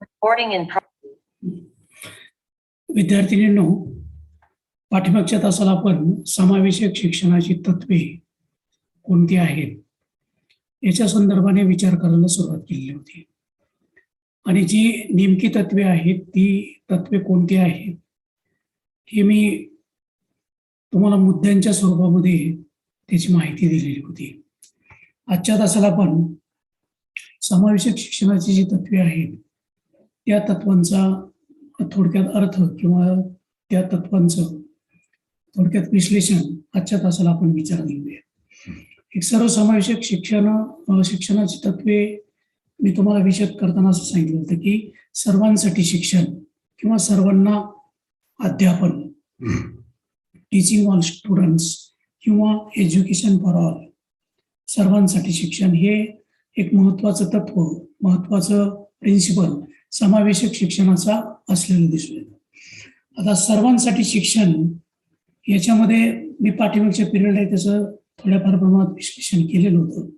Recording in विद्यार्थिनींनो, पाठीमागच्या तासाला आपण समावेशक शिक्षणाची तत्वे कोणती आहेत याच्या संदर्भाने विचार करायला सुरुवात केली होती आणि जी नेमकी तत्वे आहेत ती तत्वे कोणती आहेत हे मी तुम्हाला मुद्द्यांच्या स्वरूपामध्ये त्याची माहिती दिलेली होती. आजच्या तासाला आपण समावेशक शिक्षणाची जी तत्वे आहेत त्या तत्वांचा थोडक्यात अर्थ किंवा त्या तत्वांचं थोडक्यात विश्लेषण आजच्या तासाला आपण विचारात घेऊया. एक सर्वसमावेशक शिक्षणाची तत्वे मी तुम्हाला विशद करताना असं सांगितलं होतं की सर्वांसाठी शिक्षण किंवा सर्वांना अध्यापन, टीचिंग ऑल स्टुडंट्स किंवा एज्युकेशन फॉर ऑल, सर्वांसाठी शिक्षण हे एक महत्वाचं तत्व, महत्वाचं प्रिन्सिपल समावेशक शिक्षणाचा असलेलं दिसून येतं. आता सर्वांसाठी शिक्षण याच्यामध्ये मी पाठीमागच्या पिरियडला त्याचं थोड्याफार प्रमाणात विश्लेषण केलेलं होतं.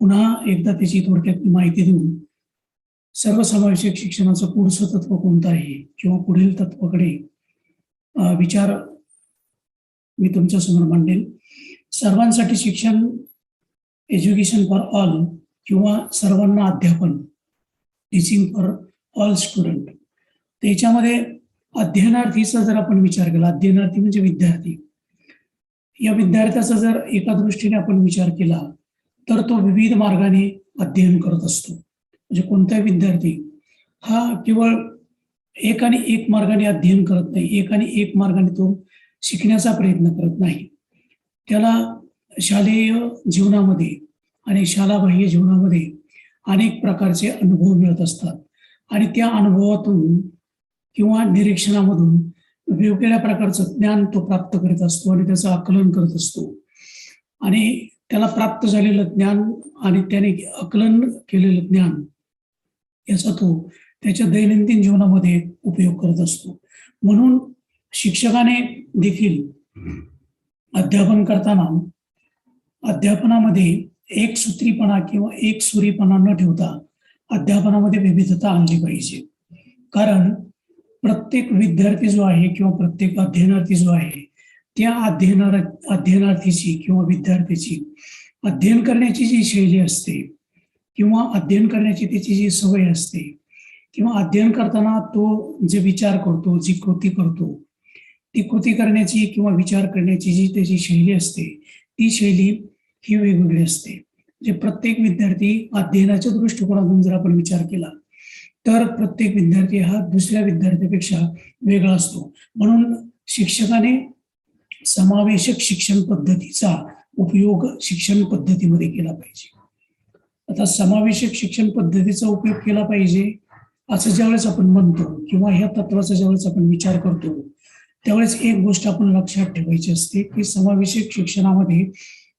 पुन्हा एकदा त्याची थोडक्यात माहिती देऊन सर्वसमावेशक शिक्षणाचं पुढचं तत्व कोणतं आहे किंवा पुढील तत्वाकडे विचार मी तुमच्या समोर मांडेल. सर्वांसाठी शिक्षण, एज्युकेशन फॉर ऑल किंवा सर्वांना अध्यापन, टीचिंग फॉर ऑल स्टुडंट. त्याच्यामध्ये अध्ययनार्थीचा जर आपण विचार केला, अध्ययनार्थी म्हणजे विद्यार्थी, या विद्यार्थ्याचा जर एका दृष्टीने आपण विचार केला तर तो विविध मार्गाने अध्ययन करत असतो. म्हणजे कोणताही विद्यार्थी हा केवळ एक आणि एक मार्गाने अध्ययन करत नाही, एक आणि एक मार्गाने तो शिकण्याचा प्रयत्न करत नाही. त्याला शालेय जीवनामध्ये आणि शालाबाह्य जीवनामध्ये अनेक प्रकारचे अनुभव मिळत असतात आणि त्या अनुभवातून किंवा निरीक्षणामधून वेगवेगळ्या प्रकारचं ज्ञान तो प्राप्त करत असतो आणि त्याचं आकलन करत असतो आणि त्याला प्राप्त झालेलं ज्ञान आणि त्याने आकलन केलेलं ज्ञान याचा तो त्याच्या दैनंदिन जीवनामध्ये उपयोग करत असतो. म्हणून शिक्षकाने देखील अध्यापन करताना अध्यापनामध्ये एकसूत्रीपणा किंवा एकसुरीपणा न ठेवता अध्यापनामध्ये विविधता आणली पाहिजे. कारण प्रत्येक विद्यार्थी जो आहे किंवा प्रत्येक अध्ययनार्थी जो आहे त्या अध्ययनार्थीची किंवा विद्यार्थ्याची अध्ययन करण्याची जी शैली असते किंवा अध्ययन करण्याची त्याची जी सवय असते किंवा अध्ययन करताना तो जे विचार करतो, जी कृती करतो, ती कृती करण्याची किंवा विचार करण्याची जी त्याची शैली असते ती शैली ही वेगवेगळी असते. म्हणजे प्रत्येक विद्यार्थी अध्ययनाच्या दृष्टिकोनातून जर आपण विचार केला तर प्रत्येक विद्यार्थी हा दुसऱ्या विद्यार्थ्यापेक्षा वेगळा असतो. म्हणून शिक्षकाने समावेशक शिक्षण पद्धतीचा उपयोग शिक्षण पद्धतीमध्ये केला पाहिजे. आता समावेशक शिक्षण पद्धतीचा उपयोग केला पाहिजे असं ज्यावेळेस आपण म्हणतो किंवा ह्या तत्वाचा ज्यावेळेस आपण विचार करतो त्यावेळेस एक गोष्ट आपण लक्षात ठेवायची असते की समावेशक शिक्षणामध्ये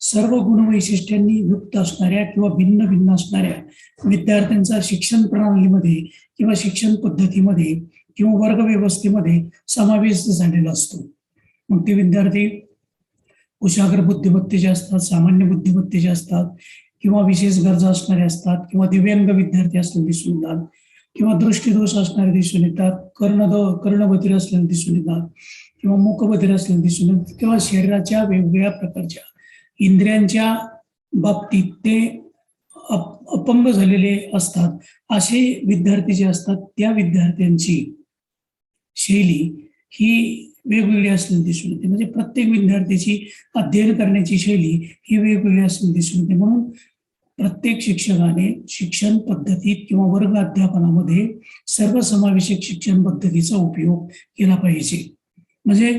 सर्व गुणवैशिष्ट्यांनी युक्त असणाऱ्या किंवा भिन्न भिन्न असणाऱ्या विद्यार्थ्यांचा शिक्षण प्रणालीमध्ये किंवा शिक्षण पद्धतीमध्ये किंवा वर्ग व्यवस्थेमध्ये समावेश झालेला असतो. मग ते विद्यार्थी कुशाग्र बुद्धिमत्तेचे असतात, सामान्य बुद्धिमत्तेचे असतात किंवा विशेष गरजा असणारे असतात किंवा दिव्यांग विद्यार्थी असलेले दिसून येतात किंवा दृष्टीदोष असणारे दिसून येतात, कर्णबधिर असलेले दिसून येतात किंवा मूकबधिर असलेले दिसून येतात किंवा शरीराच्या वेगवेगळ्या प्रकारच्या इंद्रियांच्या बाबतीत ते अपंग झालेले असतात. असे विद्यार्थी जे असतात त्या विद्यार्थ्यांची शैली ही वेगवेगळी असलेली दिसून येते. म्हणजे प्रत्येक विद्यार्थ्याची अध्ययन करण्याची शैली ही वेगवेगळी असलेली दिसून येते. म्हणून प्रत्येक शिक्षकाने शिक्षण पद्धतीत किंवा वर्ग अध्यापनामध्ये सर्वसमावेशक शिक्षण पद्धतीचा उपयोग केला पाहिजे. म्हणजे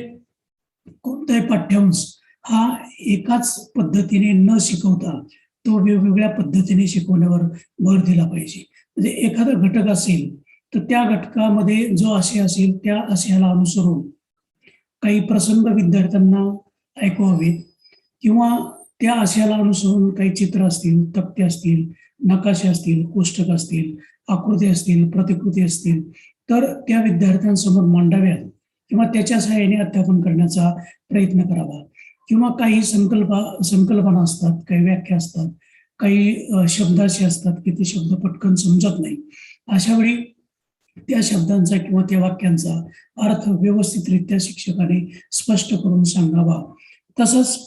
कोणताही पाठ्यांश हा एकाच पद्धतीने न शिकवता तो वेगवेगळ्या पद्धतीने शिकवण्यावर भर दिला पाहिजे. म्हणजे एखादा घटक असेल तर त्या घटकामध्ये जो आशय असेल त्या आशयाला अनुसरून काही प्रसंग विद्यार्थ्यांना ऐकवावेत किंवा त्या आशयाला अनुसरून काही चित्र असतील, तक्ते असतील, नकाशे असतील, कोष्टक असतील, आकृती असतील, प्रतिकृती असतील तर त्या विद्यार्थ्यांसमोर मांडाव्यात किंवा त्याच्या सहाय्याने अध्यापन करण्याचा प्रयत्न करावा. किंवा काही संकल्पना असतात, काही व्याख्या असतात, काही शब्द असे असतात की ते शब्द पटकन समजत नाही. अशा वेळी त्या शब्दांचा किंवा त्या वाक्यांचा अर्थ व्यवस्थितरित्या शिक्षकाने स्पष्ट करून सांगावा. तसंच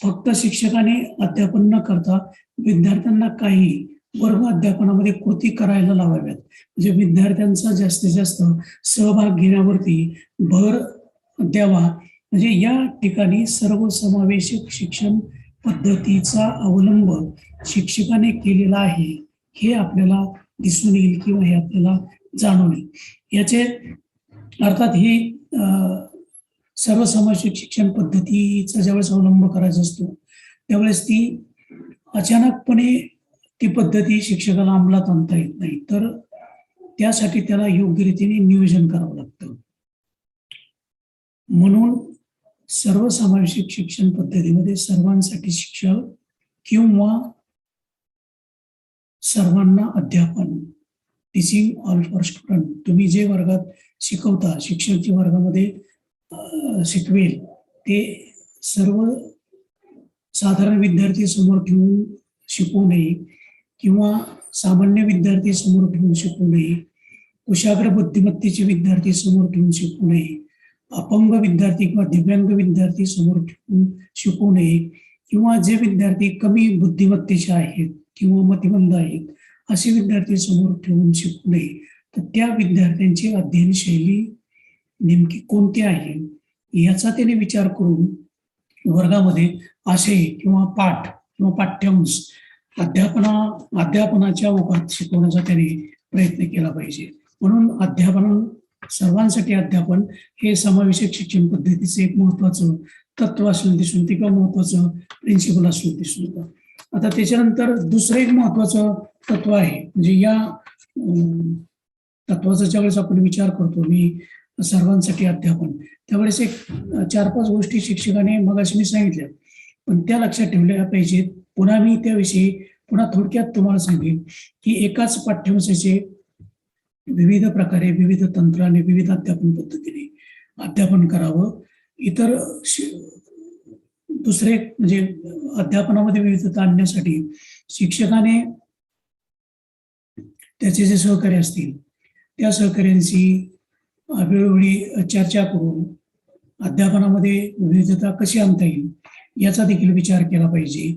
फक्त शिक्षकाने अध्यापन न करता विद्यार्थ्यांना काही वर्ग अध्यापनामध्ये कृती करायला लावाव्यात. म्हणजे विद्यार्थ्यांचा जास्तीत जास्त सहभाग घेण्यावरती भर द्यावा. म्हणजे या ठिकाणी सर्वसमावेशक शिक्षण पद्धतीचा अवलंब शिक्षकाने केलेला आहे हे आपल्याला दिसून येईल किंवा हे आपल्याला जाणवेल. याचे अर्थात ही सर्वसमावेशक शिक्षण पद्धतीचा ज्यावेळेस अवलंब करायचा असतो त्यावेळेस ती अचानकपणे ती पद्धती शिक्षकाला अंमलात आणता येत नाही, तर त्यासाठी त्याला योग्य रीतीने नियोजन करावं लागतं. म्हणून सर्वसमावेशक शिक्षण पद्धतीमध्ये सर्वांसाठी शिक्षण किंवा सर्वांना अध्यापन, टीचिंग ऑल फॉर स्टुडंट, तुम्ही जे वर्गात शिकवता, शिक्षक जे वर्गामध्ये शिकवेल ते सर्व साधारण विद्यार्थी समोर ठेवून शिकवू नये किंवा सामान्य विद्यार्थी समोर ठेवून शिकवू नये, कुशाग्र बुद्धिमत्तेचे विद्यार्थी समोर ठेवून शिकवू नये, अपंग विद्यार्थी किंवा दिव्यांग विद्यार्थी समोर ठेवून शिकवू नये किंवा जे विद्यार्थी कमी बुद्धिमत्तेचे आहेत किंवा मतिमंद आहेत असे विद्यार्थी समोर ठेवून शिकवू नये. तर त्या विद्यार्थ्यांची अध्ययन शैली नेमकी कोणती आहे याचा त्याने विचार करून वर्गामध्ये आशय किंवा पाठ किंवा पाठ्यांश अध्यापनाच्या ओघात शिकवण्याचा त्याने प्रयत्न केला पाहिजे. म्हणून सर्वांसाठी अध्यापन हे समावेशक शिक्षण पद्धतीचे एक महत्वाचं तत्व असलं दिसून येते किंवा महत्वाचं प्रिन्सिपल असलं दिसून येतं. आता त्याच्यानंतर दुसरं एक महत्वाचं तत्व आहे, म्हणजे या तत्वाचा ज्यावेळेस आपण विचार करतो मी सर्वांसाठी अध्यापन, त्यावेळेस एक 4-5 गोष्टी शिक्षकाने मगाशी मी सांगितल्या पण त्या लक्षात ठेवल्या पाहिजेत. पुन्हा मी त्याविषयी थोडक्यात तुम्हाला सांगेन की एकाच पाठ्यांशाचे विविध प्रकारे, विविध तंत्राने, विविध अध्यापन पद्धतीने अध्यापन करावं. इतर दुसरे म्हणजे अध्यापनामध्ये विविधता आणण्यासाठी शिक्षकाने त्याचे जे सहकारी असतील त्या सहकार्यांशी वेळोवेळी चर्चा करून अध्यापनामध्ये विविधता कशी आणता येईल याचा देखील विचार केला पाहिजे.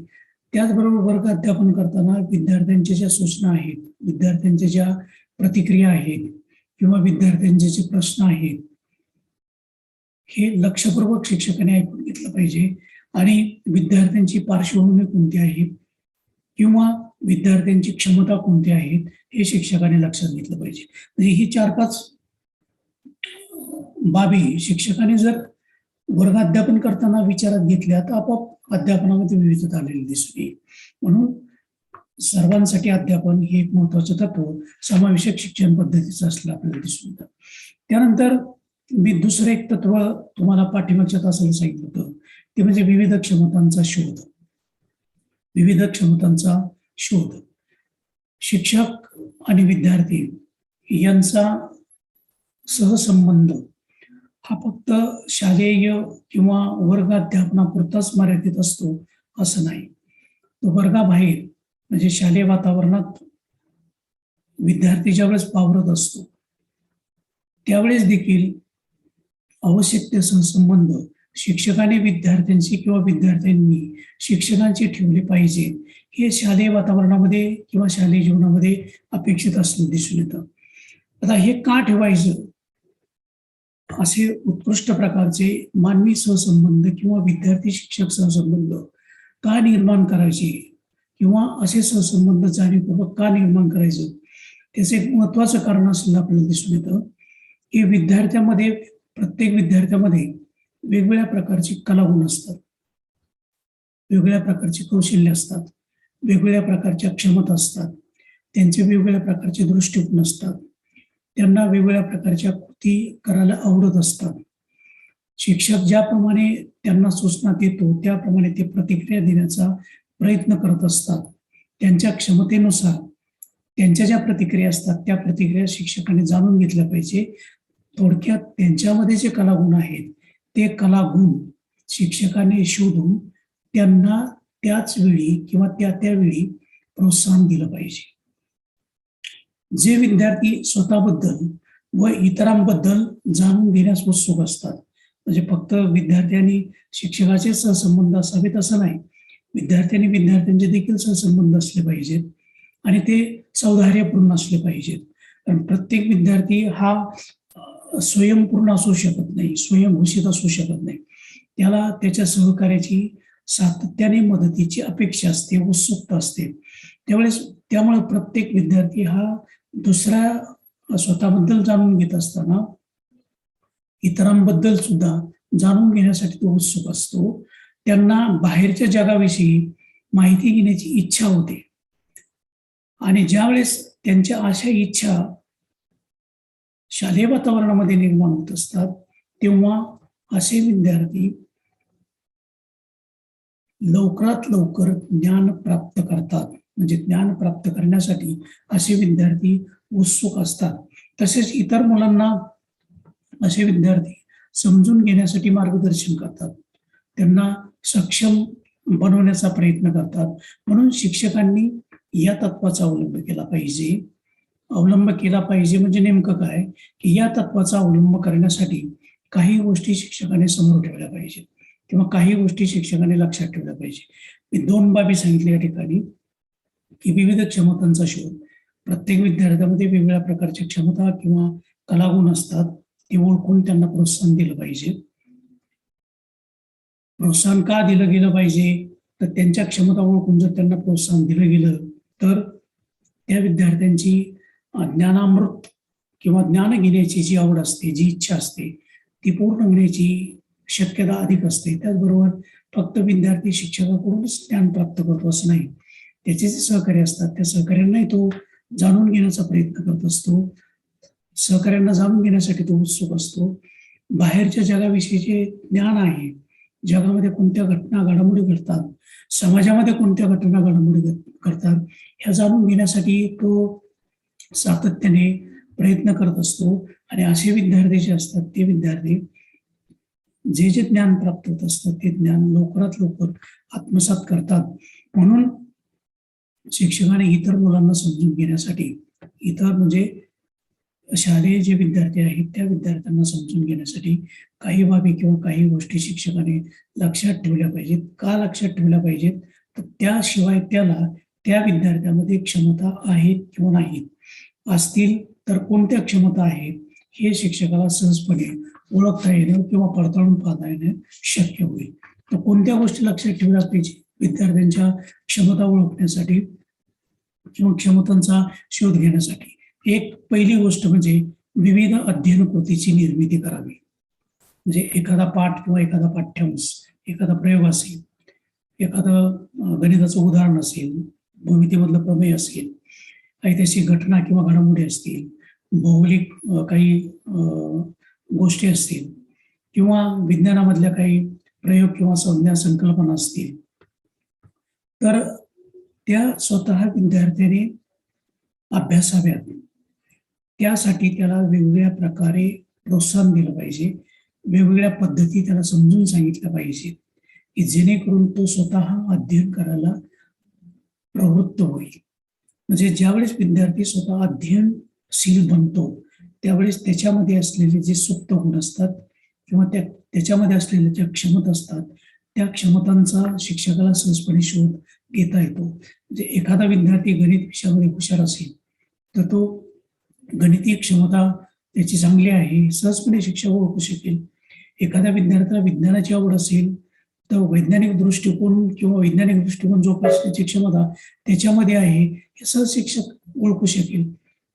त्याचबरोबर वर्ग अध्यापन करताना विद्यार्थ्यांच्या ज्या सूचना आहेत, विद्यार्थ्यांच्या ज्या प्रतिक्रिया आहेत किंवा विद्यार्थ्यांचे जे प्रश्न आहेत हे लक्षपूर्वक शिक्षकाने ऐकून घेतलं पाहिजे आणि विद्यार्थ्यांची पार्श्वभूमी कोणती आहे किंवा विद्यार्थ्यांची क्षमता कोणती आहेत हे शिक्षकाने लक्षात घेतलं पाहिजे. म्हणजे ही 4-5 बाबी शिक्षकाने जर वर्ग अध्यापन करताना विचारात घेतल्या तर आपोआप अध्यापनामध्ये विविधता आलेली दिसून येईल. म्हणून सर्वांसाठी अध्यापन हे एक महत्वाचं तत्व समावेशक शिक्षण पद्धतीचं असलं आपल्याला दिसून येतं. त्यानंतर मी दुसरं एक तत्व तुम्हाला पाठीमागच्या तासाला सांगितलं होतं ते म्हणजे विविध क्षमतांचा शोध. विविध क्षमतांचा शोध शिक्षक आणि विद्यार्थी यांचा सहसंबंध हा फक्त शालेय किंवा वर्ग अध्यापनापुरताच मर्यादित असतो असं नाही. तो वर्गाबाहेर म्हणजे शालेय वातावरणात विद्यार्थी ज्यावेळेस वावरत असतो त्यावेळेस देखील आवश्यक सहसंबंध शिक्षकाने विद्यार्थ्यांशी किंवा विद्यार्थ्यांनी शिक्षकांची ठेवले पाहिजे हे शालेय वातावरणामध्ये किंवा शालेय जीवनामध्ये अपेक्षित असलं दिसून येतं. आता हे का ठेवायचं, असे उत्कृष्ट प्रकारचे मानवी सहसंबंध किंवा विद्यार्थी शिक्षक सहसंबंध का निर्माण करायचे किंवा असे सहसंबंध जाणीवपूर्वक का निर्माण करायचं त्याचं एक महत्वाचं कारण असलेलं आपल्याला दिसून येतं की प्रत्येक विद्यार्थ्यामध्ये वेगवेगळ्या प्रकारची कलागुण असतात, वेगवेगळ्या प्रकारची कौशल्य असतात, वेगवेगळ्या प्रकारच्या क्षमता असतात, त्यांचे वेगवेगळ्या प्रकारचे दृष्टिकोन असतात, त्यांना वेगवेगळ्या प्रकारच्या कृती करायला आवडत असतात. शिक्षक ज्याप्रमाणे त्यांना सूचना देतो त्याप्रमाणे ते प्रतिक्रिया देण्याचा प्रयत्न करत असतात. त्यांच्या क्षमतेनुसार त्यांच्या ज्या प्रतिक्रिया असतात त्या प्रतिक्रिया शिक्षकाने जाणून घेतल्या पाहिजे. थोडक्यात त्यांच्यामध्ये जे कलागुण आहेत ते कलागुण शिक्षकाने शोधून त्यांना त्याच वेळी किंवा त्यावेळी प्रोत्साहन दिलं पाहिजे. जे विद्यार्थी स्वतःबद्दल व इतरांबद्दल जाणून घेण्यास उत्सुक असतात, म्हणजे फक्त विद्यार्थ्यांनी शिक्षकाचे सहसंबंध असावेत असं नाही, विद्यार्थ्यांनी विद्यार्थ्यांचे देखील सहसंबंध असले पाहिजेत आणि ते सौहार्दपूर्ण असले पाहिजेत. कारण प्रत्येक विद्यार्थी हा स्वयंपूर्ण असू शकत नाही, स्वयंघोषित असू शकत नाही. त्याला त्याच्या सहकार्याची सातत्याने मदतीची अपेक्षा असते, उत्सुकता असते. त्यामुळे प्रत्येक विद्यार्थी हा दुसऱ्या स्वतःबद्दल जाणून घेत असताना इतरांबद्दल सुद्धा जाणून घेण्यासाठी तो उत्सुक असतो. त्यांना बाहेरच्या जगाविषयी माहिती घेण्याची इच्छा होते आणि ज्यावेळेस त्यांच्या अशा इच्छा शालेय वातावरणामध्ये निर्माण होत असतात, तेव्हा असे विद्यार्थी लवकरात लवकर ज्ञान प्राप्त करतात. म्हणजे ज्ञान प्राप्त करण्यासाठी असे विद्यार्थी उत्सुक असतात. तसेच इतर मुलांना असे विद्यार्थी समजून घेण्यासाठी मार्गदर्शन करतात, त्यांना सक्षम बनवण्याचा प्रयत्न करतात. म्हणून शिक्षकांनी या तत्वाचा अवलंब केला पाहिजे. म्हणजे नेमकं काय, की या तत्वाचा अवलंब करण्यासाठी काही गोष्टी शिक्षकाने समोर ठेवल्या पाहिजे किंवा काही गोष्टी शिक्षकाने लक्षात ठेवल्या पाहिजे. मी 2 बाबी सांगितल्या या ठिकाणी, की विविध क्षमतांचा शोध. प्रत्येक विद्यार्थ्यामध्ये वेगवेगळ्या प्रकारच्या क्षमता किंवा कलागुण असतात, ते ओळखून त्यांना प्रोत्साहन दिलं पाहिजे. प्रोत्साहन का दिलं गेलं पाहिजे, तर त्यांच्या क्षमता ओळखून जर त्यांना प्रोत्साहन दिलं गेलं तर त्या विद्यार्थ्यांची ज्ञानामृत किंवा ज्ञान घेण्याची जी आवड असते, जी इच्छा असते, ती पूर्ण होण्याची शक्यता अधिक असते. त्याचबरोबर फक्त विद्यार्थी शिक्षकाकडूनच ज्ञान प्राप्त करतो असं नाही, त्याचे जे सहकारी असतात त्या सहकार्यांनाही तो जाणून घेण्याचा प्रयत्न करत असतो. सहकार्यांना जाणून घेण्यासाठी तो उत्सुक असतो. बाहेरच्या जगाविषयीचे ज्ञान आहे, जगामध्ये कोणत्या घटना घडामोडी घडतात, समाजामध्ये कोणत्या घटना घडामोडी घडतात, ह्या जाणून घेण्यासाठी तो सातत्याने प्रयत्न करत असतो. आणि असे विद्यार्थी जे असतात, ते विद्यार्थी जे जे ज्ञान प्राप्त होत असतं ते ज्ञान लवकरात लवकर आत्मसात करतात. म्हणून शिक्षकाने इतर मुलांना समजून घेण्यासाठी, इतर म्हणजे शालेय जे विद्यार्थी आहेत त्या विद्यार्थ्यांना समजून घेण्यासाठी काही बाबी किंवा काही गोष्टी शिक्षकाने लक्षात ठेवल्या पाहिजेत. का लक्षात ठेवल्या पाहिजेत, तर त्याशिवाय त्याला त्या विद्यार्थ्यामध्ये क्षमता आहेत किंवा नाहीत, असतील तर कोणत्या क्षमता आहेत हे शिक्षकाला सहजपणे ओळखता येणं किंवा पडताळून पाहता येणं शक्य होईल. तर कोणत्या गोष्टी लक्षात ठेवल्या पाहिजे विद्यार्थ्यांच्या क्षमता ओळखण्यासाठी किंवा क्षमतांचा शोध घेण्यासाठी? एक पहिली गोष्ट म्हणजे विविध अध्ययन कृतीची निर्मिती करावी. म्हणजे एखादा पाठ किंवा एखादा पाठ्यांश, एखादा प्रयोग असेल, एखादं गणिताचं उदाहरण असेल, भूमितीमधलं प्रमेय असेल, ऐतिहासिक घटना किंवा घडामोडी असतील, भौगोलिक काही गोष्टी असतील किंवा विज्ञानामधल्या काही प्रयोग किंवा संज्ञा संकल्पना असतील, तर त्या स्वतः विद्यार्थ्याने अभ्यासाव्यात. त्यासाठी त्याला वेगवेगळ्या प्रकारे प्रोत्साहन दिलं पाहिजे, वेगवेगळ्या पद्धती त्याला समजून सांगितल्या पाहिजे, की जेणेकरून तो स्वतः अध्ययन करायला प्रवृत्त होईल. म्हणजे ज्यावेळेस विद्यार्थी स्वतः अध्ययनशील बनतो त्यावेळेस त्याच्यामध्ये असलेले जे सुप्त गुण असतात किंवा त्याच्यामध्ये असलेल्या ज्या क्षमता असतात त्या क्षमतांचा शिक्षकाला सहजपणे शोध घेता येतो. म्हणजे एखादा विद्यार्थी गणित विषयामध्ये हुशार असेल तर तो गणितीय क्षमता त्याची चांगली आहे सहजपणे शिक्षक ओळखू शकेल. एखाद्या विद्यार्थ्याला विज्ञानाची आवड असेल तर वैज्ञानिक दृष्टिकोन किंवा वैज्ञानिक दृष्टिकोन जोपासण्याची क्षमता त्याच्यामध्ये आहे हे सहज शिक्षक ओळखू शकेल.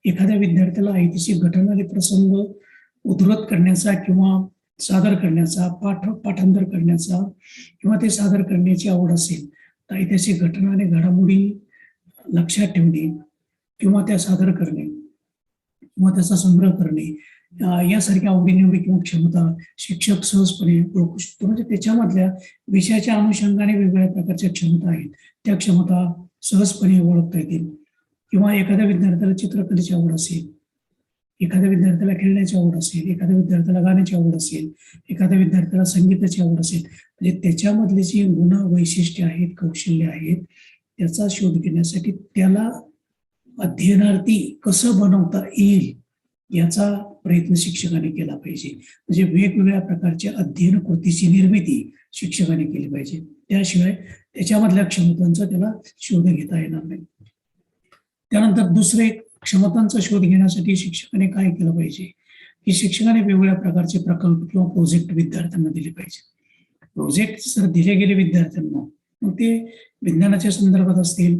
एखाद्या विद्यार्थ्याला ऐतिहासिक घटनांचे प्रसंग उद्धृत करण्याचा किंवा सादर करण्याचा, पाठांतर करण्याचा किंवा ते सादर करण्याची आवड असेल तर ऐतिहासिक घटना आणि घडामोडी लक्षात ठेवणे किंवा त्या सादर करणे किंवा त्याचा संग्रह करणे यासारख्या आवडीनिवडी किंवा क्षमता शिक्षक सहजपणे ओळखू शकतो. म्हणजे त्याच्यामधल्या विषयाच्या अनुषंगाने वेगवेगळ्या प्रकारच्या क्षमता आहेत त्या क्षमता सहजपणे ओळखता येतील. किंवा एखाद्या विद्यार्थ्याला चित्रकलेची आवड असेल, एखाद्या विद्यार्थ्याला खेळण्याची आवड असेल, एखाद्या विद्यार्थ्याला गाण्याची आवड असेल, एखाद्या विद्यार्थ्याला संगीताची आवड असेल, म्हणजे त्याच्यामधली जी गुण वैशिष्ट्ये आहेत, कौशल्य आहेत त्याचा शोध घेण्यासाठी त्याला अध्ययनार्थी कसं बनवता येईल याचा प्रयत्न शिक्षकाने केला पाहिजे. म्हणजे वेगवेगळ्या प्रकारच्या अध्ययन कृतीची निर्मिती शिक्षकाने केली पाहिजे. त्याशिवाय त्याच्यामधल्या क्षमतांचा त्याला शोध घेता येणार नाही. त्यानंतर दुसरे क्षमतांचा शोध घेण्यासाठी शिक्षकाने काय केलं पाहिजे की शिक्षकाने वेगवेगळ्या प्रकारचे प्रकल्प किंवा प्रोजेक्ट विद्यार्थ्यांना दिले पाहिजे. प्रोजेक्ट जर दिले गेले विद्यार्थ्यांना, मग ते विज्ञानाच्या संदर्भात असतील,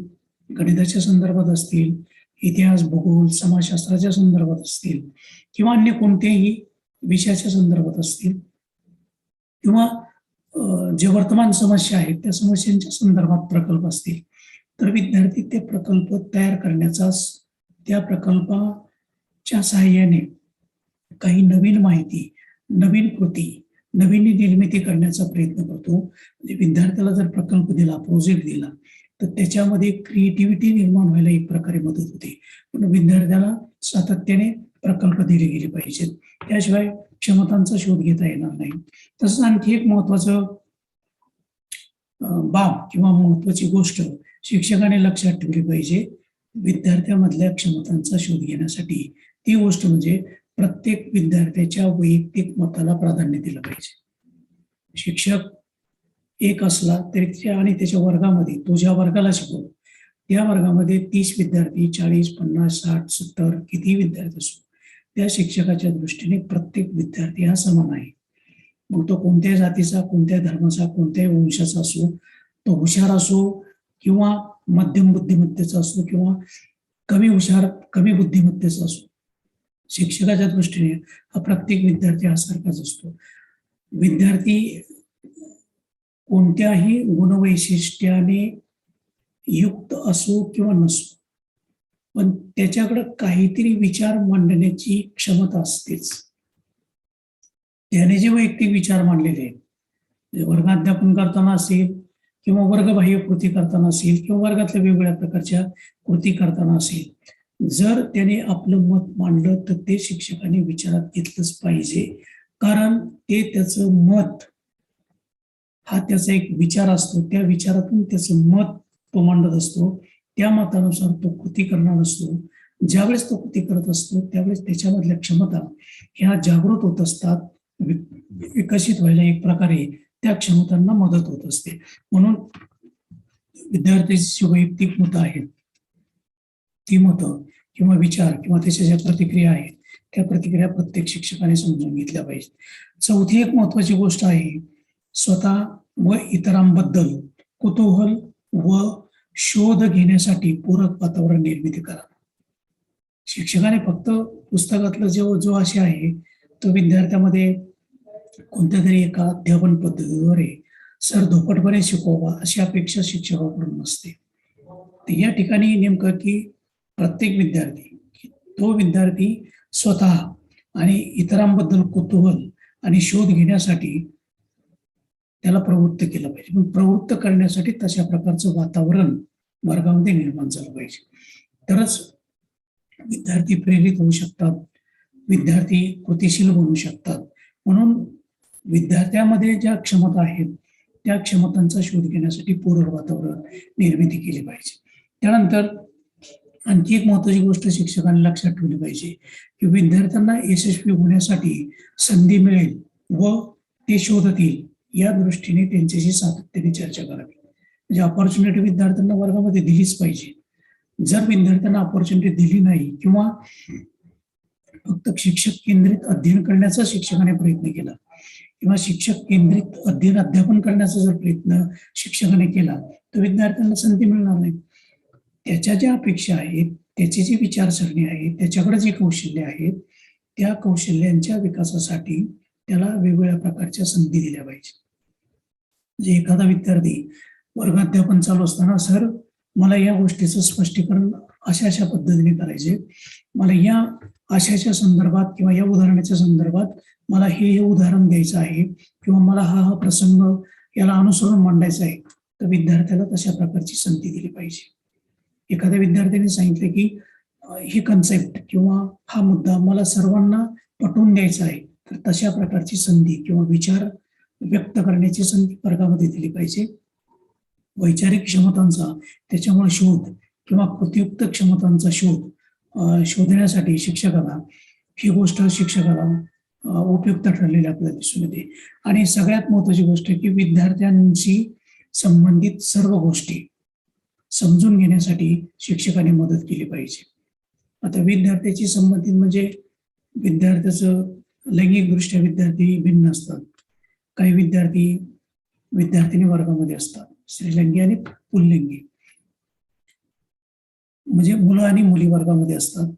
गणिताच्या संदर्भात असतील, इतिहास, भूगोल, समाजशास्त्राच्या संदर्भात असतील किंवा अन्य कोणत्याही विषयाच्या संदर्भात असतील किंवा जे वर्तमान समस्या आहेत त्या समस्यांच्या संदर्भात प्रकल्प असतील, तर विद्यार्थी ते प्रकल्प तयार करण्याचा, त्या प्रकल्पाच्या सहाय्याने काही नवीन माहिती, नवीन कृती, नवीन निर्मिती करण्याचा प्रयत्न करतो. म्हणजे विद्यार्थ्याला जर प्रकल्प दिला, प्रोजेक्ट दिला, तर त्याच्यामध्ये क्रिएटिव्हिटी निर्माण व्हायला एक प्रकारे मदत होते. पण विद्यार्थ्याला सातत्याने प्रकल्प दिले गेले पाहिजेत, त्याशिवाय क्षमतांचा शोध घेता येणार नाही. तसंच आणखी एक महत्वाचं बाब किंवा महत्वाची गोष्ट शिक्षकाने लक्षात ठेवली पाहिजे विद्यार्थ्यामधल्या क्षमतांचा शोध घेण्यासाठी, ती गोष्ट म्हणजे प्रत्येक विद्यार्थ्याच्या वैयक्तिक मताला प्राधान्य दिलं पाहिजे. शिक्षक एक असला तरी आणि त्याच्या वर्गामध्ये, तो ज्या वर्गाला शिकवतो त्या वर्गामध्ये 30 विद्यार्थी, 40, 50, 60, 70 किती विद्यार्थी असो, त्या शिक्षकाच्या दृष्टीने प्रत्येक विद्यार्थी हा समान आहे. मग तो कोणत्याही जातीचा, कोणत्या धर्माचा, कोणत्याही वंशाचा असो, तो हुशार असो किंवा मध्यम बुद्धिमत्तेचा असो किंवा कमी हुशार, कमी बुद्धिमत्तेचा असो, शिक्षकाच्या दृष्टीने हा प्रत्येक विद्यार्थी हा सारखाच असतो. विद्यार्थी कोणत्याही गुणवैशिष्ट्याने युक्त असो किंवा नसो, पण त्याच्याकडे काहीतरी विचार मांडण्याची क्षमता असतेच. त्याने जे वैयक्तिक विचार मांडलेले आहेत, वर्गाध्यापन करताना असेल किंवा वर्गबाह्य कृती करताना असेल किंवा वर्गातल्या वेगवेगळ्या प्रकारच्या कृती करताना असेल, जर त्याने आपलं मत मांडलं तर ते शिक्षकाने विचारात घेतलंच पाहिजे. कारण ते त्याचं मत हा त्याचा एक विचार असतो, त्या विचारातून त्याचं मत तो मांडत असतो, त्या मतानुसार तो कृती करणार असतो. ज्यावेळेस तो कृती करत असतो त्यावेळेस त्याच्यामधल्या क्षमता ह्या जागृत होत असतात, विकसित व्हायला एक प्रकारे त्या क्षमतांना मदत होत असते. म्हणून विद्यार्थ्याची वैयक्तिक मतं आहेत, ती मतं किंवा विचार किंवा त्याच्या ज्या प्रतिक्रिया आहेत त्या प्रतिक्रिया प्रत्येक शिक्षकाने समजून घेतल्या पाहिजेत. चौथी एक महत्वाची गोष्ट आहे, स्वतः व इतरांबद्दल कुतूहल व शोध घेण्यासाठी पूरक वातावरण निर्मिती करा. शिक्षकाने फक्त पुस्तकातलं जो आशय आहे तो विद्यार्थ्यामध्ये कोणत्या तरी एका अध्यापन पद्धतीद्वारे सरधोपटपणे शिकवावा अशी अपेक्षा शिक्षकाकडून नसते. तर या ठिकाणी नेमकं की प्रत्येक विद्यार्थी, तो विद्यार्थी स्वतः आणि इतरांबद्दल कुतूहल आणि शोध घेण्यासाठी त्याला प्रवृत्त केलं पाहिजे. पण प्रवृत्त करण्यासाठी तशा प्रकारचं वातावरण वर्गामध्ये निर्माण झालं पाहिजे, तरच विद्यार्थी प्रेरित होऊ शकतात, विद्यार्थी कृतिशील बनू शकतात. म्हणून विद्यार्थ्यामध्ये ज्या क्षमता आहेत त्या क्षमतांचा शोध घेण्यासाठी पूरक वातावरण निर्मिती केली पाहिजे. त्यानंतर आणखी एक महत्वाची गोष्ट शिक्षकांनी लक्षात ठेवली पाहिजे की विद्यार्थ्यांना यशस्वी होण्यासाठी संधी मिळेल व ते शोधतील या दृष्टीने त्यांच्याशी सातत्याने चर्चा करावी. म्हणजे अपॉर्च्युनिटी विद्यार्थ्यांना वर्गामध्ये दिलीच पाहिजे. जर विद्यार्थ्यांना अपॉर्च्युनिटी दिली नाही किंवा फक्त शिक्षक केंद्रित अध्ययन करण्याचा शिक्षकाने प्रयत्न केला किंवा शिक्षक केंद्रित अध्ययन अध्यापन करण्याचा जर प्रयत्न शिक्षकाने केला तर विद्यार्थ्यांना संधी मिळणार नाही. त्याच्या ज्या अपेक्षा आहेत, त्याची जी विचारसरणी आहे, त्याच्याकडे जे कौशल्य आहेत, त्या कौशल्यांच्या विकासासाठी त्याला वेगवेगळ्या प्रकारच्या संधी दिल्या पाहिजे. म्हणजे एखादा विद्यार्थी वर्गाध्यापन चालू असताना, सर मला या गोष्टीचं स्पष्टीकरण अशा अशा पद्धतीने करायचे, मला या आशयाच्या संदर्भात किंवा या उदाहरणाच्या संदर्भात मला हे उदाहरण द्यायचं आहे किंवा मला हा प्रसंग याला अनुसरून मांडायचा आहे, तर विद्यार्थ्याला तशा प्रकारची संधी दिली पाहिजे. एखाद्या विद्यार्थ्याने सांगितलं की ही कन्सेप्ट किंवा हा मुद्दा मला सर्वांना पटवून द्यायचा आहे, तर तशा प्रकारची संधी किंवा विचार व्यक्त करण्याची संधी वर्गामध्ये दिली पाहिजे. वैचारिक क्षमतांचा त्याच्यामुळे शोध किंवा कृतीयुक्त क्षमतांचा शोधण्यासाठी शिक्षकाला ही गोष्ट उपयुक्त ठरलेली आपल्याला दिसून येते. आणि सगळ्यात महत्वाची गोष्ट की विद्यार्थ्यांशी संबंधित सर्व गोष्टी समजून घेण्यासाठी शिक्षकाने मदत केली पाहिजे. आता विद्यार्थ्याची संबंधित म्हणजे विद्यार्थ्याचं लैंगिकदृष्ट्या विद्यार्थी भिन्न असतात. काही विद्यार्थिनी वर्गामध्ये असतात, स्त्रीलिंगी आणि पुल्लिंगी, म्हणजे मुलं आणि मुली वर्गामध्ये असतात.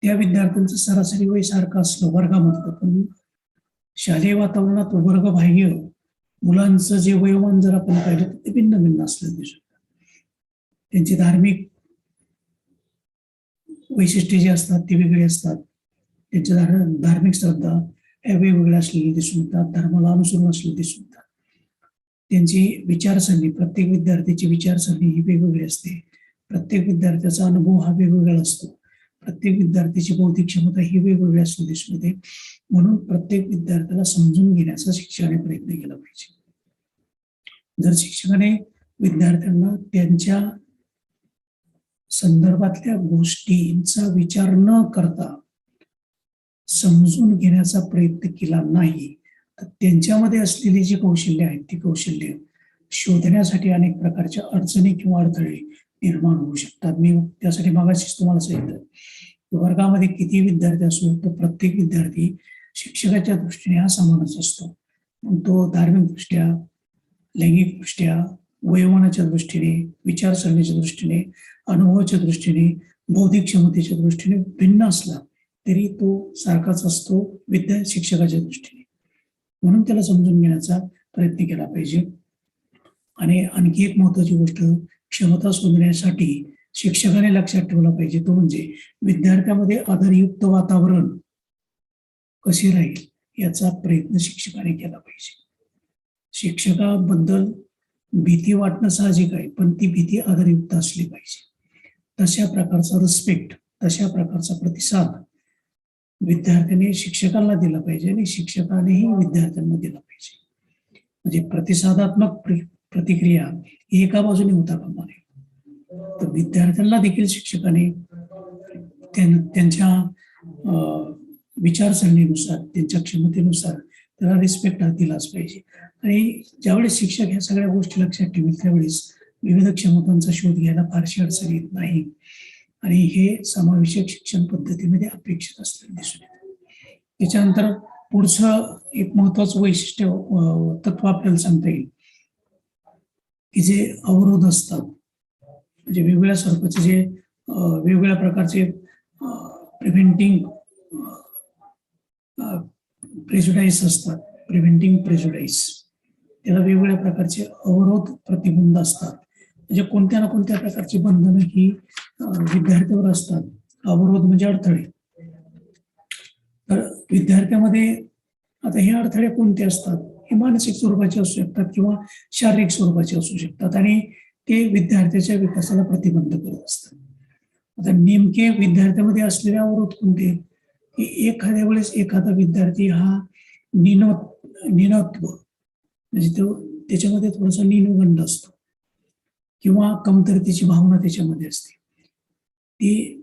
त्या विद्यार्थ्यांचं सरासरी वय सारखं असलं वर्गामध्ये, पण शालेय वातावरणात वर्गबाह्य मुलांचं जे वयोमान जर आपण पाहिलं तर ते भिन्न भिन्न असलं दिसतं. त्यांची धार्मिक वैशिष्ट्ये जी असतात ती वेगळी असतात. त्यांच्या धार्मिक श्रद्धा ह्या वेगवेगळ्या असलेल्या दिसून येतात, धर्माला अनुसरून असलेले दिसून येतात. त्यांची विचारसरणी, प्रत्येक विद्यार्थ्याची विचारसरणी ही वेगवेगळी असते. प्रत्येक विद्यार्थ्याचा अनुभव हा वेगवेगळा असतो. प्रत्येक विद्यार्थ्याची बौद्धिक क्षमता ही वेगवेगळी असते दिसून येते. म्हणून प्रत्येक विद्यार्थ्याला समजून घेण्याचा शिक्षकाने प्रयत्न केला पाहिजे. जर शिक्षकाने विद्यार्थ्यांना त्यांच्या संदर्भातल्या गोष्टींचा विचार न करता समजून घेण्याचा प्रयत्न केला नाही तर त्यांच्यामध्ये असलेली जी कौशल्य आहेत ती कौशल्य शोधण्यासाठी अनेक प्रकारच्या अडचणी किंवा अडथळे निर्माण होऊ शकतात. मी त्यासाठी मागाशीच तुम्हाला सांगितलं, वर्गामध्ये किती विद्यार्थी असो तो प्रत्येक विद्यार्थी शिक्षकाच्या दृष्टीने हा समानच असतो. मग तो धार्मिकदृष्ट्या, लैंगिकदृष्ट्या, वयोमानाच्या दृष्टीने, विचारसरणीच्या दृष्टीने, अनुभवाच्या दृष्टीने, बौद्धिक क्षमतेच्या दृष्टीने भिन्न असला तरी तो सारखाच असतो शिक्षकाच्या दृष्टीने. म्हणून त्याला समजून घेण्याचा प्रयत्न केला पाहिजे. आणि आणखी एक महत्वाची गोष्ट, क्षमता शोधण्यासाठी शिक्षकाने लक्षात ठेवला पाहिजे तो म्हणजे विद्यार्थ्यामध्ये आदरयुक्त वातावरण कसे राहील याचा प्रयत्न शिक्षकाने केला पाहिजे. शिक्षकाबद्दल भीती वाटणं साहजिक आहे, पण ती भीती आदरयुक्त असली पाहिजे. तशा प्रकारचा रिस्पेक्ट, तशा प्रकारचा प्रतिसाद विद्यार्थ्याने शिक्षकांना दिला पाहिजे आणि शिक्षकानेही विद्यार्थ्यांना दिला पाहिजे. म्हणजे प्रतिसादात्मक प्रतिक्रिया एका बाजूने होता कामा नये. तर विद्यार्थ्यांना देखील शिक्षकाने त्यांच्या विचारसरणीनुसार, त्यांच्या क्षमतेनुसार त्याला रिस्पेक्ट दिलाच पाहिजे. आणि ज्यावेळेस शिक्षक ह्या सगळ्या गोष्टी लक्षात ठेवेल त्यावेळेस विविध क्षमतांचा शोध घ्यायला फारशी अडचण येत नाही. आणि हे समावेशक शिक्षण पद्धतीमध्ये अपेक्षित असलेलं दिसून येतं. त्याच्यानंतर पुढचं एक महत्वाचं वैशिष्ट्य तत्व आपल्याला सांगता येईल की जे अवरोध असतात, म्हणजे वेगवेगळ्या स्वरूपाचे जे वेगवेगळ्या प्रकारचे प्रिव्हेंटिंग प्रेजुडाईस असतात, प्रिव्हेंटिंग प्रेजुडाईस, त्याला वेगवेगळ्या प्रकारचे अवरोध प्रतिबंध असतात. म्हणजे कोणत्या ना कोणत्या प्रकारची बंधनं ही विद्यार्थ्यावर असतात. अवरोध म्हणजे अडथळे. तर विद्यार्थ्यामध्ये आता हे अडथळे कोणते असतात, हे मानसिक स्वरूपाचे असू शकतात किंवा शारीरिक स्वरूपाचे असू शकतात आणि ते विद्यार्थ्याच्या विकासाला प्रतिबंध करत असतात. आता नेमके विद्यार्थ्यामध्ये असलेले अवरोध कोणते, की एखाद्या वेळेस एखादा विद्यार्थी हा न्यूनत्व म्हणजे तो त्याच्यामध्ये थोडासा न्यूनगंड असतो किंवा कमतरतेची भावना त्याच्यामध्ये असते. ती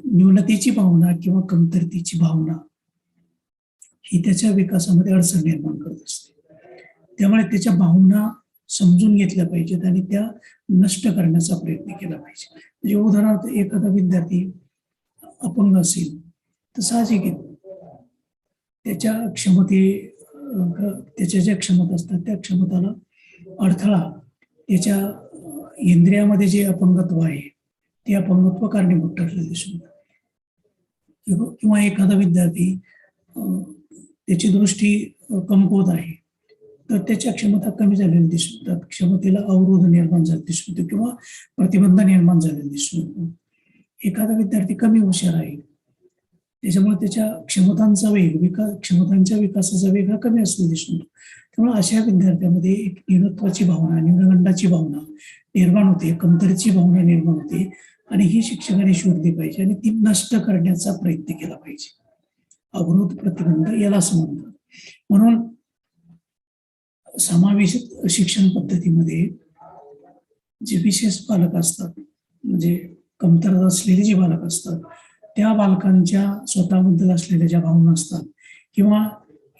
न्यूनतेची भावना किंवा कमतरतेची भावना ही त्याच्या विकासामध्ये अडचण निर्माण करत असते. त्यामुळे त्याच्या भावना समजून घेतल्या पाहिजेत आणि त्या नष्ट करण्याचा प्रयत्न केला पाहिजे. म्हणजे उदाहरणार्थ एखादा विद्यार्थी अपंग असेल तर साहजिक आहे त्याच्या ज्या क्षमता असतात त्या क्षमताला अडथळा त्याच्या इंद्रियामध्ये जे अपंगत्व आहे ते अपंगत्व कारणीभूत ठरलेलं दिसून येतं. किंवा एखादा विद्यार्थी त्याची दृष्टी कमकुवत आहे तर त्याच्या क्षमता कमी झालेल्या दिसून येतात, क्षमतेला अवरोध निर्माण झालेला दिसून येतो किंवा प्रतिबंध निर्माण झालेला दिसून येतो. एखादा विद्यार्थी कमी हुशार आहे त्याच्यामुळे त्याच्या क्षमतांच्या विकासाचा वेग हा कमी असलेला दिसून येतो. त्यामुळे अशा विद्यार्थ्यामध्ये एक न्यूनत्वाची भावना, न्यूनगंडाची भावना निर्माण होते, कमतरतेची भावना निर्माण होते आणि ही शिक्षकाने शोधली पाहिजे आणि ती नष्ट करण्याचा प्रयत्न केला पाहिजे. अवरोध प्रतिबंध याला असं म्हणतात. म्हणून समावेशित शिक्षण पद्धतीमध्ये जे विशेष पालक असतात, म्हणजे कमतरता असलेली जी बालक असतात, त्या बालकांच्या स्वतःबद्दल असलेल्या ज्या भावना असतात किंवा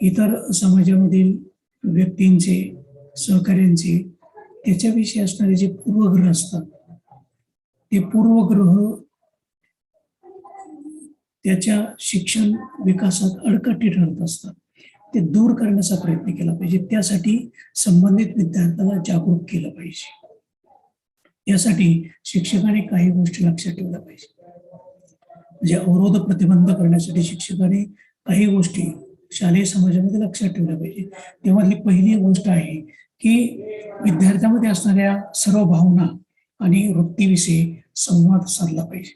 इतर समाजामधील व्यक्तींचे, सहकार्यांचे त्याच्याविषयी असणारे जे पूर्वग्रह असतात, ते पूर्वग्रह त्याच्या शिक्षण विकासात अडकटी ठरत असतात. ते दूर करण्याचा प्रयत्न केला पाहिजे. त्यासाठी संबंधित विद्यार्थ्याला जागरूक केलं पाहिजे. यासाठी शिक्षकाने काही गोष्टी लक्षात ठेवल्या पाहिजे. म्हणजे अवरोध प्रतिबंध करण्यासाठी शिक्षकाने काही गोष्टी शालेय समाजामध्ये लक्षात ठेवल्या पाहिजे. त्यामधली पहिली गोष्ट आहे की विद्यार्थ्यामध्ये असणाऱ्या सर्व भावना आणि वृत्तीविषयी संवाद साधला पाहिजे.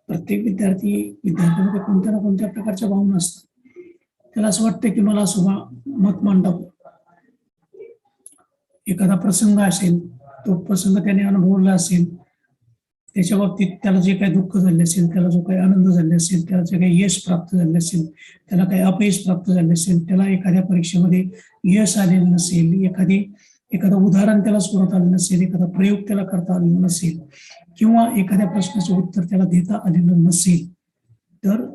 प्रत्येक विद्यार्थ्यामध्ये कोणत्या ना कोणत्या प्रकारच्या भावना असतात. त्याला असं वाटतं की मला असं मत मांडावं. एखादा प्रसंग असेल, तो प्रसंग त्याने अनुभवला असेल, त्याच्या बाबतीत त्याला जे काही दुःख झाले असेल, त्याला जो काही आनंद झाले असेल, त्याला जे काही यश प्राप्त झाले असेल, त्याला काही अपयश प्राप्त झाले असेल, त्याला एखाद्या परीक्षेमध्ये यश आलेलं नसेल, एखादं उदाहरण त्याला सोडवता आलं नसेल, एखादा प्रयोग त्याला करता आलेला नसेल किंवा एखाद्या प्रश्नाचे उत्तर त्याला देता आलेलं नसेल, तर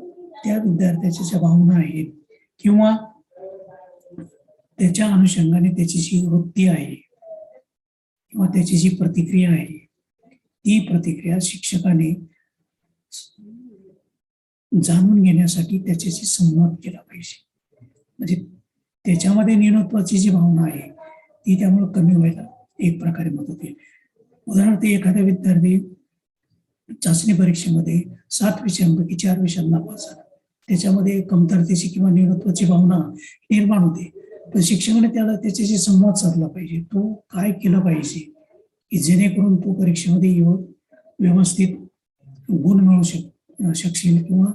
त्या विद्यार्थ्याच्या ज्या भावना आहेत किंवा त्याच्या अनुषंगाने त्याची जी वृत्ती आहे किंवा त्याची जी प्रतिक्रिया आहे, ती प्रतिक्रिया शिक्षकाने जाणून घेण्यासाठी त्याच्याशी संवाद केला पाहिजे. म्हणजे त्याच्यामध्ये न्यूनत्वाची जी भावना आहे ती त्यामुळे कमी व्हायला एक प्रकारे मदत होईल. उदाहरणार्थ एखादा विद्यार्थी चाचणी परीक्षेमध्ये 7 विषयांपैकी 4 विषयांना नापास झाला. त्याच्यामध्ये कमतरतेची किंवा न्यूनत्वाची भावना निर्माण होते. पण शिक्षकाने त्याला त्याच्याशी संवाद साधला पाहिजे. तो काय केलं पाहिजे की जेणेकरून तो परीक्षेमध्ये व्यवस्थित गुण मिळवू शकशील किंवा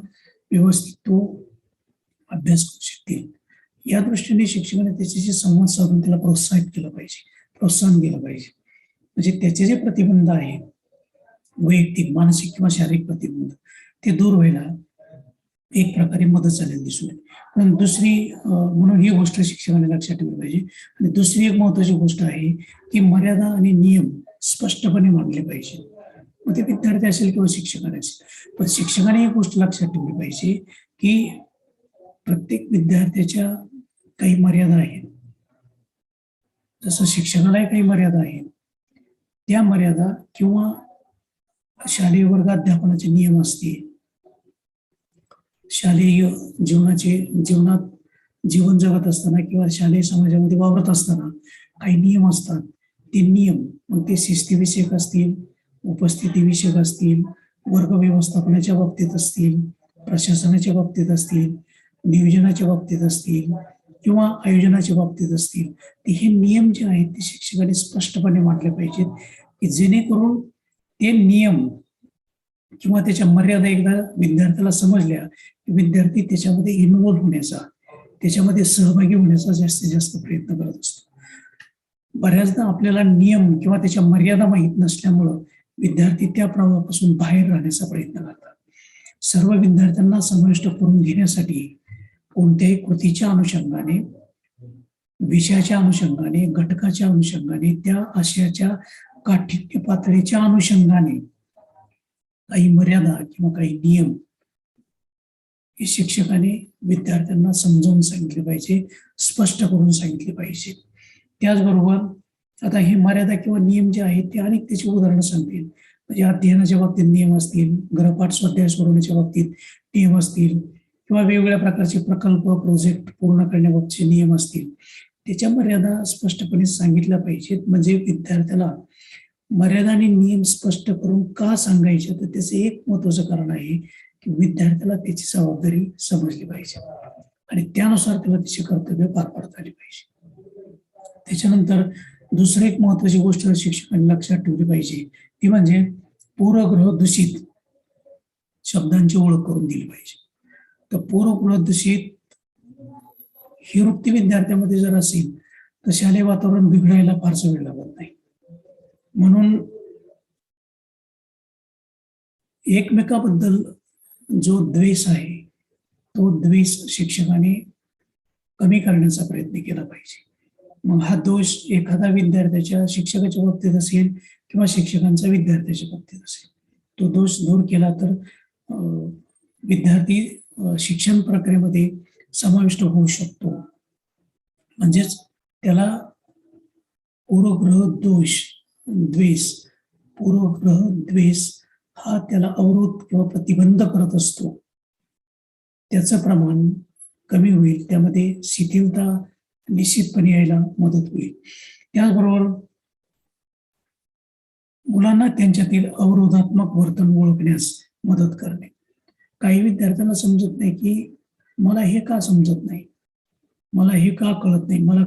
व्यवस्थित तो अभ्यास करू शकतील. या दृष्टीने शिक्षकाने त्याच्याशी संवाद साधून त्याला प्रोत्साहन दिलं पाहिजे. म्हणजे त्याचे जे प्रतिबंध आहेत, वैयक्तिक, मानसिक किंवा शारीरिक प्रतिबंध, ते दूर व्हायला एक प्रकारे मदत झालेली दिसून येते. पण म्हणून ही गोष्ट शिक्षकाने लक्षात ठेवली पाहिजे. आणि दुसरी एक महत्वाची गोष्ट आहे की मर्यादा आणि नियम स्पष्टपणे मांडले पाहिजे. मग ते विद्यार्थी असेल किंवा शिक्षकाने असेल, पण शिक्षकाने एक गोष्ट लक्षात ठेवली पाहिजे की प्रत्येक विद्यार्थ्याच्या काही मर्यादा आहेत. जसं शिक्षकालाही काही मर्यादा आहेत, त्या मर्यादा किंवा शालेय वर्गाध्यापनाचे नियम असतील, शालेय जीवनात जीवन जगत असताना किंवा शालेय समाजामध्ये वावरत असताना काही नियम असतात. ते नियम मग ते शिस्तीविषयक असतील, उपस्थितीविषयक असतील, वर्ग व्यवस्थापनाच्या बाबतीत असतील, प्रशासनाच्या बाबतीत असतील, नियोजनाच्या बाबतीत असतील किंवा आयोजनाच्या बाबतीत असतील, ते हे नियम जे आहेत ते शिक्षकाने स्पष्टपणे मांडले पाहिजेत की जेणेकरून ते नियम किंवा त्याच्या मर्यादा एकदा विद्यार्थ्याला समजल्या की विद्यार्थी त्याच्यामध्ये इन्व्हॉल्व्ह होण्याचा, त्याच्यामध्ये सहभागी होण्याचा जास्तीत जास्त प्रयत्न करत असतो. बऱ्याचदा आपल्याला नियम किंवा त्याच्या मर्यादा माहीत नसल्यामुळं विद्यार्थी त्या प्रवाहापासून बाहेर राहण्याचा प्रयत्न करतात. सर्व विद्यार्थ्यांना समाविष्ट करून घेण्यासाठी कोणत्याही कृतीच्या अनुषंगाने, विषयाच्या अनुषंगाने, घटकाच्या अनुषंगाने, त्या आशयाच्या काठिण्य पातळीच्या अनुषंगाने काही मर्यादा किंवा काही नियम हे शिक्षकाने विद्यार्थ्यांना समजावून सांगितले पाहिजे, स्पष्ट करून सांगितले पाहिजे. त्याचबरोबर आता हे मर्यादा किंवा नियम जे आहेत ते अनेक त्याची उदाहरणं सांगतील. म्हणजे अध्ययनाच्या बाबतीत नियम असतील, गृहपाठ स्वाध्याय सोडवण्याच्या बाबतीत नियम असतील किंवा वेगवेगळ्या प्रकारचे प्रकल्प, प्रोजेक्ट पूर्ण करण्याबाबतचे नियम असतील. त्याच्या मर्यादा स्पष्टपणे सांगितल्या पाहिजेत. म्हणजे विद्यार्थ्याला मर्यादा आणि नियम स्पष्ट करून का सांगायचे, तर त्याचं एक महत्वाचं कारण आहे की विद्यार्थ्याला त्याची जबाबदारी समजली पाहिजे आणि त्यानुसार त्याला त्याची कर्तव्य पार पाडता आली पाहिजे. त्याच्यानंतर दुसरी एक महत्वाची गोष्ट शिक्षकांनी लक्षात ठेवली पाहिजे ती म्हणजे पूर्वग्रह दूषित शब्दांची ओळख करून दिली पाहिजे. तर पूर्वग्रह दूषित ही वृत्ती विद्यार्थ्यामध्ये जर असेल तर शालेय वातावरण बिघडायला फारसा वेळ लागत नाही. म्हणून एकमेकाबद्दल जो द्वेष आहे तो द्वेष शिक्षकाने कमी करण्याचा प्रयत्न केला पाहिजे. मग हा दोष एखादा विद्यार्थ्याच्या शिक्षकाच्या बाबतीत असेल किंवा शिक्षकांचा विद्यार्थ्याच्या बाबतीत असेल, तो दोष दूर केला तर विद्यार्थी शिक्षण प्रक्रियेमध्ये समाविष्ट होऊ शकतो. म्हणजेच त्याला पूर्वग्रह दोष द्वेष पूर्वग्रह द्वेष हा त्याला अवरोध किंवा प्रतिबंध करत असतो. त्याचं प्रमाण कमी होईल, त्यामध्ये शिथिलता निश्चितपणे यायला मदत होईल. त्याचबरोबर मुलांना त्यांच्यातील अवरोधात्मक वर्तन ओळखण्यास मदत करणे. काही विद्यार्थ्यांना समजत नाही की मला हे का समजत नाही, मला हे का कळत नाही, मला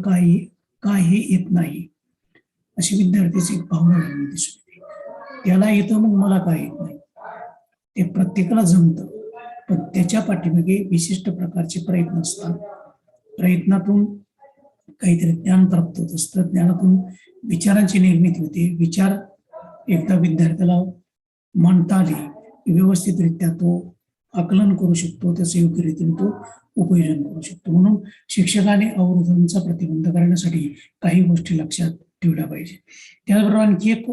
का हे येत नाही, अशी विद्यार्थ्याची भावना निर्माण दिसून येते. त्याला येतं मग मला का येत नाही. ते प्रत्येकाला जमतं, पण त्याच्या पाठीमागे विशिष्ट प्रकारचे प्रयत्न असतात. प्रयत्नातून काहीतरी ज्ञान प्राप्त होत असतं, ज्ञानातून विचारांची निर्मिती होते. विचार एकदा विद्यार्थ्याला मांडता आले व्यवस्थितरित्या तो आकलन करू शकतो, त्याचं योग्य रीतीने तो उपयोजन करू शकतो. म्हणून शिक्षकाने अवरोधांचा प्रतिबंध करण्यासाठी काही गोष्टी लक्षात ठेवल्या पाहिजे. त्याचबरोबर आणखी एक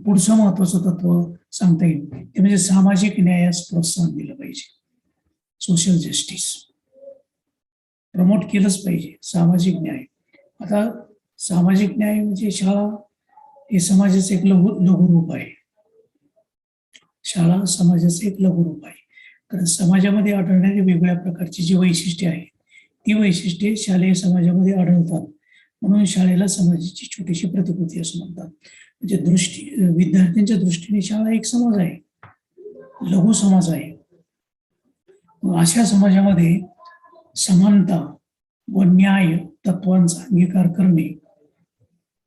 पुढचं महत्वाचं तत्व सांगता येईल ते म्हणजे सामाजिक न्यायास प्रोत्साहन दिलं पाहिजे. सोशल जस्टिस प्रमोट केलंच पाहिजे. सामाजिक न्याय, आता सामाजिक न्याय म्हणजे शाळा हे समाजाचं एक लघुरूप आहे. शाळा समाजाचं एक लघुरूप आहे. कारण समाजामध्ये आढळणारी वेगवेगळ्या प्रकारची जी वैशिष्ट्ये आहेत ती वैशिष्ट्ये शालेय समाजामध्ये आढळतात. म्हणून शाळेला समाजाची छोटीशी प्रतिकृती असं म्हणतात. म्हणजे विद्यार्थ्यांच्या दृष्टीने शाळा एक समाज आहे, लघु समाज आहे. अशा समाजामध्ये समानता व न्याय तत्वांचा अंगीकार करणे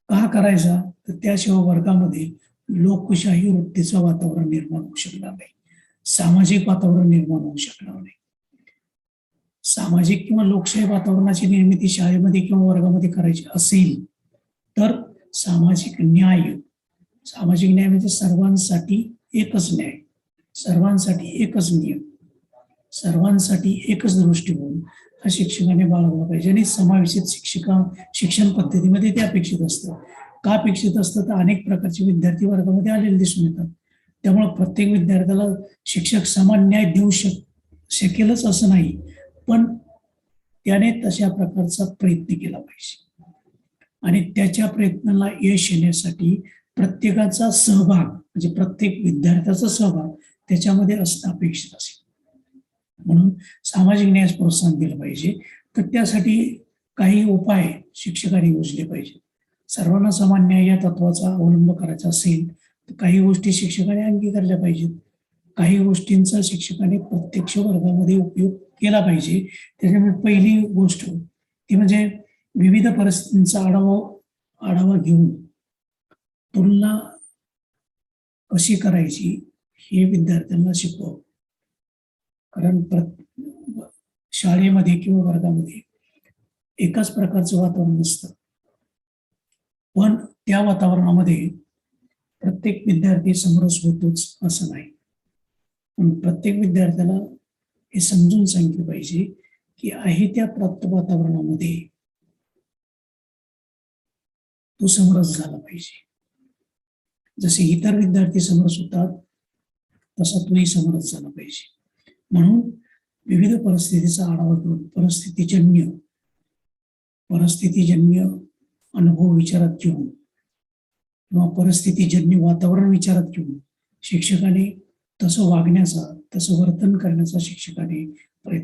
का करायचा, तर त्याशिवाय वर्गामध्ये लोकशाही वृत्तीचं वातावरण निर्माण होऊ शकणार नाही, सामाजिक वातावरण निर्माण होऊ शकणार नाही. सामाजिक किंवा लोकशाही वातावरणाची निर्मिती शाळेमध्ये किंवा वर्गामध्ये करायची असेल तर सामाजिक न्याय म्हणजे सर्वांसाठी एकच न्याय, सर्वांसाठी एकच नियम, सर्वांसाठी एकच दृष्टिकोन हा शिक्षकाने बाळगला पाहिजे. आणि समावेशित शिक्षण पद्धतीमध्ये ते अपेक्षित असतं. का अपेक्षित असतं, तर अनेक प्रकारचे विद्यार्थी वर्गामध्ये आलेले दिसून येतात. त्यामुळे प्रत्येक विद्यार्थ्याला शिक्षक समान न्याय देऊ शकेलच असं नाही, पण त्याने तशा प्रकारचा प्रयत्न केला पाहिजे. आणि त्याच्या प्रयत्नाला यश येण्यासाठी प्रत्येकाचा सहभाग म्हणजे प्रत्येक विद्यार्थ्याचा सहभाग त्याच्यामध्ये असणं अपेक्षित असेल. म्हणून सामाजिक न्यायास प्रोत्साहन दिलं पाहिजे. तर त्यासाठी काही उपाय शिक्षकांनी योजले पाहिजे. सर्वांना समान न्याय या तत्वाचा अवलंब करायचा असेल तर काही गोष्टी शिक्षकाने अंगीकारल्या पाहिजेत. काही गोष्टींचा शिक्षकाने प्रत्यक्ष वर्गामध्ये उपयोग केला पाहिजे. त्याच्यामुळे पहिली गोष्ट ती म्हणजे विविध परिस्थितींचा आढावा घेऊन तुलना कशी करायची हे विद्यार्थ्यांना शिकवावं. कारण शाळेमध्ये किंवा वर्गामध्ये एकाच प्रकारचं वातावरण नसतं, पण त्या वातावरणामध्ये प्रत्येक विद्यार्थी समरस होतोच असं नाही. पण प्रत्येक विद्यार्थ्याला हे समजून सांगितलं पाहिजे की आहे त्या प्राप्त वातावरणामध्ये तो समरस झाला पाहिजे. जसे इतर विद्यार्थी समरस होतात तसा तोही समरस झाला पाहिजे. म्हणून विविध परिस्थितीचा आढावा घेऊन परिस्थितीजन्य अनुभव विचारात घेऊन किंवा परिस्थितीजन्य वातावरण विचारात घेऊन शिक्षकाने तसं वागण्याचा, तसं वर्तन करण्याचा शिक्षकाने प्रयत्न